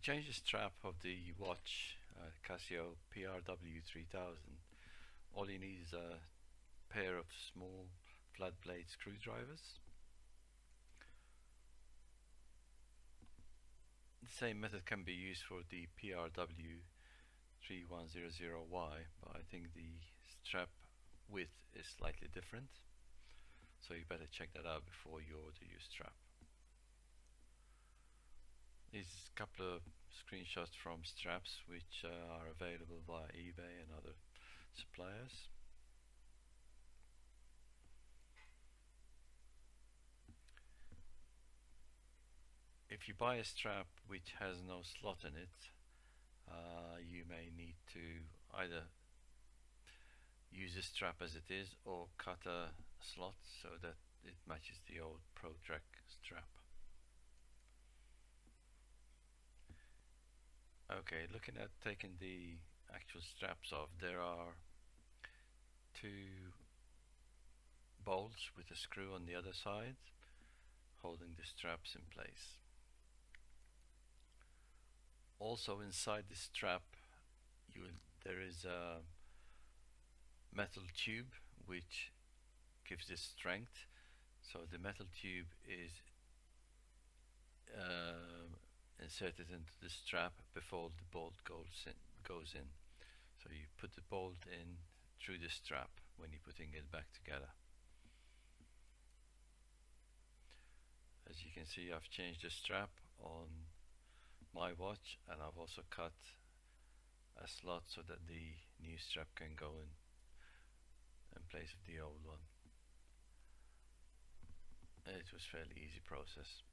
change the strap of the watch, Casio PRW-3000, all you need is a pair of small flat blade screwdrivers. The same method can be used for the PRW-3100Y, but I think the strap width is slightly different, so you better check that out before you order your strap. These couple of screenshots from straps which are available via eBay and other suppliers. If you buy a strap which has no slot in it, you may need to either use the strap as it is or cut a slot so that it matches the old Protrek strap. Okay, looking at taking the actual straps off, there are two bolts with a screw on the other side holding the straps in place. Also inside the strap there is a metal tube which gives this strength. So the metal tube is inserted into the strap before the bolt goes in. So you put the bolt in through the strap when you're putting it back together. As you can see, I've changed the strap on my watch, and I've also cut a slot so that the new strap can go in place of the old one. It was a fairly easy process.